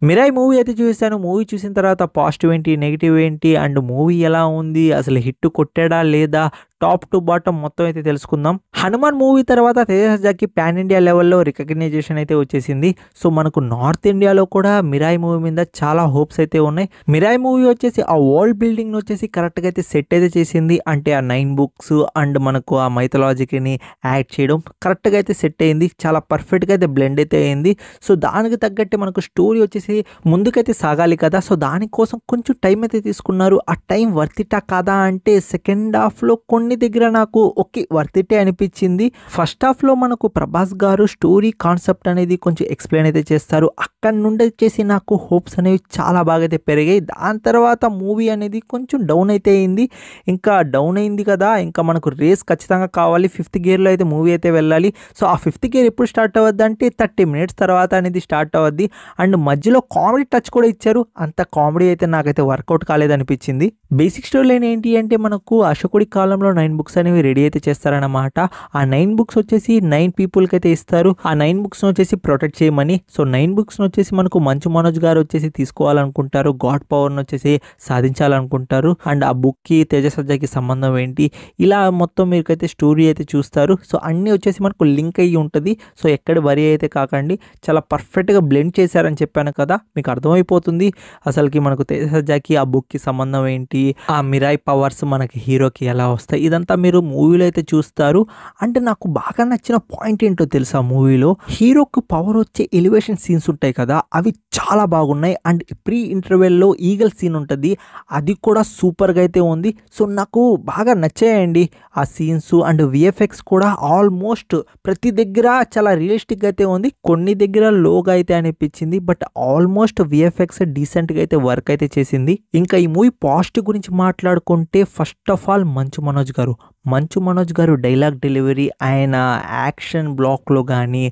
Mirai movie అయితే చూసేసాను. Movie చూసిన తర్వాత పాజిటివ్ ఏంటి, నెగెటివ్ ఏంటి అండ్ మూవీ ఎలా ఉంది? అసలు హిట్ కొట్టాడా లేదా? టాప్ టు బాటమ్ మొత్తం అయితే తెలుసుకుందాం. 'హనుమాన్' మూవీ తర్వాత తేజ సజ్జాకి పాన్ ఇండియా లెవెల్‌లో రికగ్నైజేషన్ అయితే వచ్చేసింది. సో, మనకు నార్త్ ఇండియాలో కూడా 'మిరాయి' మూవీ మీద చాలా హోప్స్ అయితే ఉన్నాయి. 'మిరాయి' మూవీ వచ్చేసి ఆ వరల్డ్ బిల్డింగ్‌ని వచ్చేసి కరెక్ట్‌గా అయితే సెట్ అయితే చేసింది. అంటే ఆ 9 బుక్స్ అండ్ మనకు ఆ మైథాలజీని యాడ్ చేయడం కరెక్ట్‌గా అయితే సెట్ అయింది. చాలా పర్ఫెక్ట్‌గా అయితే బ్లెండ్ అయితే అయింది. సో, దానికి తగ్గట్టే మనకు స్టోరీ వచ్చేసి ముందుకైతే సాగాలి కదా! సో, దానికోసం కొంచెం టైం అయితే తీసుకున్నారు. ఆ టైం వర్త్ ఇట్టా కాదా అంటే సెకండ్ హాఫ్‌లో కొన్ని దగ్గర నాకు ఓకే వర్త్ ఇట్టే అనిపించింది. ఫస్ట్ హాఫ్‌లో మనకు ప్రభాస్ గారు స్టోరీ కాన్సెప్ట్ అనేది కొంచెం ఎక్స్‌ప్లెయిన్ అయితే చేస్తారు. అక్కడి నుండి వచ్చేసి నాకు హోప్స్ అనేవి చాలా బాగా అయితే పెరిగాయి. దాని తర్వాత మూవీ అనేది కొంచెం డౌన్ అయితే అయింది. ఇంకా డౌన్ అయింది కదా! ఇంకా మనకు రేస్ ఖచ్చితంగా కావాలి. ఫిఫ్త్ గేర్‌లో అయితే మూవీ అయితే వెళ్ళాలి. సో, ఆ ఫిఫ్త్ గేర్ ఎప్పుడు స్టార్ట్ అవ్వద్దంటే 30 మినిట్స్ తర్వాత అనేది స్టార్ట్ అవుద్ది. అండ్ మధ్యలో కామెడీ టచ్ కూడా ఇచ్చారు. అంత కామెడీ అయితే నాకైతే వర్కౌట్ కాలేదనిపించింది. బేసిక్ స్టోరీ లైన్ ఏంటి అంటే మనకు అశోకుడి కాలంలో 9 బుక్స్ అనేవి రెడీ అయితే చేస్తారన్నమాట. ఆ 9 బుక్స్ వచ్చేసి 9 పీపుల్‌కి అయితే ఇస్తారు. ఆ 9 బుక్స్‌ని వచ్చేసి ప్రొటెక్ట్ చేయమని. సో, 9 బుక్స్‌ని వచ్చేసి మనకు మంచు మనోజ్ గారు వచ్చేసి తీసుకోవాలనుకుంటారు. గాడ్ పవర్‌ని వచ్చేసి సాధించాలనుకుంటారు. అండ్ ఆ బుక్‌కి తేజ సజ్జాకి సంబంధం ఏంటి? ఇలా మొత్తం మీకైతే స్టోరీ అయితే చూస్తారు. సో, అన్నీ వచ్చేసి మనకు లింక్ అయ్యి ఉంటది. సో, ఎక్కడ వరి అయితే కాకండి. చాలా పర్ఫెక్ట్‌గా బ్లెండ్ చేశారని చెప్పాను కదా! మీకు అర్థమైపోతుంది. అసలుకి మనకు తేజ సజ్జాకి ఆ బుక్‌కి సంబంధం ఏంటి? ఆ మిరాయి పవర్స్ మనకి హీరోకి ఎలా వస్తాయి? ఇదంతా మీరు మూవీలో అయితే చూస్తారు. అంటే నాకు బాగా నచ్చిన పాయింట్ ఏంటో తెలుసా మూవీలో? హీరోకి పవర్ వచ్చే ఎలివేషన్ సీన్స్ ఉంటాయి కదా! అవి చాలా బాగున్నాయి. అండ్ ప్రీ ఇంటర్వెల్‌లో ఈగల్ సీన్ ఉంటది. అది కూడా సూపర్‌గా అయితే ఉంది. సో, నాకు బాగా నచ్చాయండి ఆ సీన్స్ అండ్ వీఎఫ్ఎక్స్ కూడా ఆల్మోస్ట్ ప్రతి దగ్గర చాలా రియలిస్టిక్‌గా అయితే ఉంది. కొన్ని దగ్గర లోగా అయితే అనిపించింది. బట్ ఆల్మోస్ట్ వీఎఫ్ఎక్స్ డీసెంట్‌గా అయితే వర్క్ అయితే చేసింది. ఇంకా ఈ మూవీ పాజిటివ్ గురించి మాట్లాడుకుంటే first of all Manchu Manoj గారు డైలాగ్ డెలివరీ, ఆయన యాక్షన్ బ్లాక్‌లో గానీ,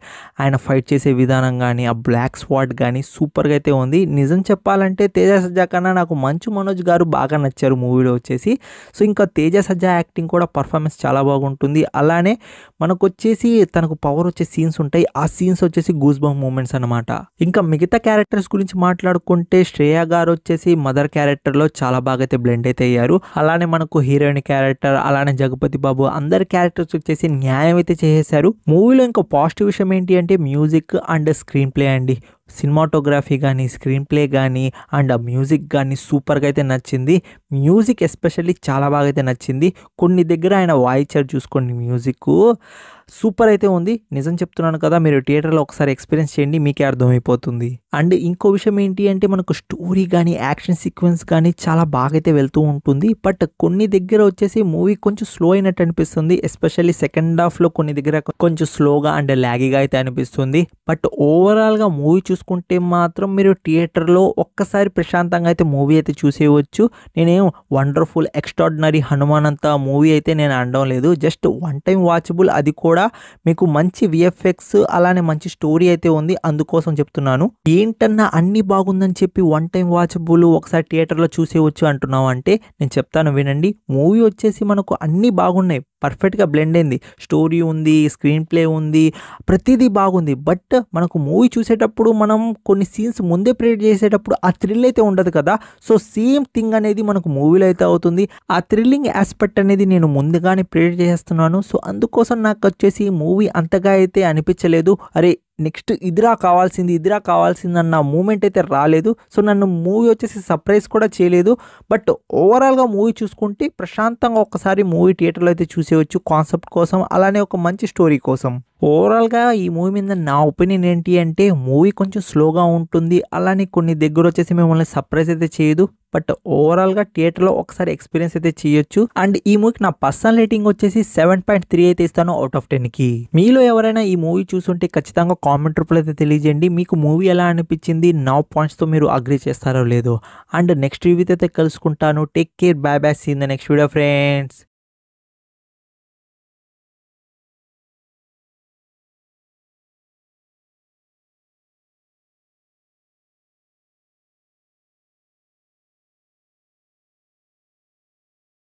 ఆయన ఫైట్ చేసే విధానం గానీ, ఆ బ్లాక్ స్వాట్ గానీ సూపర్‌గా అయితే ఉంది. నిజం చెప్పాలంటే తేజ సజ్జా కన్నా నాకు మంచు మనోజ్ గారు బాగా నచ్చారు మూవీలో వచ్చేసి. సో, ఇంకా తేజ సజ్జా యాక్టింగ్ కూడా పర్ఫార్మెన్స్ చాలా బాగుంటుంది. అలానే మనకొచ్చేసి తనకు పవర్ వచ్చే సీన్స్ ఉంటాయి. ఆ సీన్స్ వచ్చేసి గూస్ బంప్ మూమెంట్స్ అనమాట. ఇంకా మిగతా క్యారెక్టర్స్ గురించి మాట్లాడుకుంటే శ్రేయ గారు వచ్చేసి మదర్ క్యారెక్టర్‌లో చాలా బాగా అయితే బ్లెండ్ అయితే అయ్యారు. అలానే మనకు హీరోయిన్ క్యారెక్టర్, అలానే జగపతి బాబు అందరి క్యారెక్టర్స్ వచ్చేసి న్యాయం అయితే చేసేశారు. మూవీలో ఇంకో పాజిటివ్ విషయం ఏంటి అంటే మ్యూజిక్ అండ్ స్క్రీన్ ప్లే అండి. సినిమాటోగ్రఫీ గానీ, స్క్రీన్ ప్లే గానీ అండ్ ఆ మ్యూజిక్ గానీ సూపర్‌గా అయితే నచ్చింది. మ్యూజిక్ ఎస్పెషల్లీ చాలా బాగా అయితే నచ్చింది. కొన్ని దగ్గర ఆయన వాయిచ్చారు చూసుకోండి మ్యూజిక్కు. సూపర్ అయితే ఉంది. నిజం చెప్తున్నాను కదా! మీరు థియేటర్‌లో ఒకసారి ఎక్స్‌పీరియన్స్ చేయండి. మీకే అర్థమైపోతుంది. అండ్ ఇంకో విషయం ఏంటి అంటే మనకు స్టోరీ గానీ, యాక్షన్ సీక్వెన్స్ గానీ చాలా బాగా అయితే వెళ్తూ ఉంటుంది. బట్ కొన్ని దగ్గర వచ్చేసి మూవీ కొంచెం స్లో అయినట్టు అనిపిస్తుంది. ఎస్పెషల్లీ సెకండ్ హాఫ్‌లో కొన్ని దగ్గర కొంచెం స్లోగా అండ్ లాగీగా అయితే అనిపిస్తుంది. బట్ ఓవరాల్‌గా మూవీ చూసుకుంటే మాత్రం మీరు థియేటర్‌లో ఒక్కసారి ప్రశాంతంగా అయితే మూవీ అయితే చూసేయవచ్చు. నేనేం వండర్‌ఫుల్, ఎక్స్ట్రార్డినరీ 'హనుమాన్' అంత మూవీ అయితే నేను అనడం లేదు. Just one time watchable. అది కూడా మీకు మంచి వీఎఫ్ఎక్స్ అలానే మంచి స్టోరీ అయితే ఉంది. అందుకోసం చెప్తున్నాను. ఏంటన్నా అన్నీ బాగుందని చెప్పి వన్ టైమ్ వాచబుల్ ఒకసారి థియేటర్‌లో చూసేయవచ్చు అంటున్నావు అంటే నేను చెప్తాను వినండి. మూవీ వచ్చేసి మనకు అన్నీ బాగున్నాయి. పర్ఫెక్ట్‌గా బ్లెండ్ అయింది. స్టోరీ ఉంది, స్క్రీన్ ప్లే ఉంది, ప్రతీదీ బాగుంది. బట్ మనకు మూవీ చూసేటప్పుడు మనం కొన్ని సీన్స్ ముందే ప్రిడిక్ట్ చేసేటప్పుడు ఆ థ్రిల్ అయితే ఉండదు కదా! సో, సేమ్ థింగ్ అనేది మనకు మూవీలో అయితే అవుతుంది. ఆ థ్రిల్లింగ్ యాస్పెక్ట్ అనేది నేను ముందుగానే ప్రిడిక్ట్ చేసేస్తున్నాను. సో, అందుకోసం నాకొచ్చేసి మూవీ అంతగా అయితే అనిపించలేదు. అరే! నెక్స్ట్ ఇదిరా కావాల్సింది అన్న మూమెంట్ అయితే రాలేదు. సో, నన్ను మూవీ వచ్చేసి సర్ప్రైజ్ కూడా చేయలేదు. బట్ ఓవరాల్‌గా మూవీ చూసుకుంటే ప్రశాంతంగా ఒక్కసారి మూవీ థియేటర్‌లో అయితే చూసేయవచ్చు కాన్సెప్ట్ కోసం, అలానే ఒక మంచి స్టోరీ కోసం. ఓవరాల్‌గా ఈ మూవీ మీద నా ఒపీనియన్ ఏంటి అంటే మూవీ కొంచెం స్లోగా ఉంటుంది. అలానే కొన్ని దగ్గర వచ్చేసి మిమ్మల్ని సర్ప్రైజ్ అయితే చేయదు. బట్ ఓవరాల్‌గా థియేటర్‌లో ఒకసారి ఎక్స్‌పీరియన్స్ అయితే చేయొచ్చు. అండ్ ఈ మూవీకి నా పర్సనల్ రేటింగ్ వచ్చేసి 7.3 అయితే ఇస్తాను ఔట్ ఆఫ్ 10కి. మీలో ఎవరైనా ఈ మూవీ చూసుంటే ఖచ్చితంగా కామెంట్ రూపంలో అయితే తెలియజేయండి. మీకు మూవీ ఎలా అనిపించింది? నా పాయింట్స్‌తో మీరు అగ్రీ చేస్తారో లేదో. అండ్ నెక్స్ట్ రివ్యూతో అయితే కలుసుకుంటాను. Take care. Bye bye. See in the next video friends.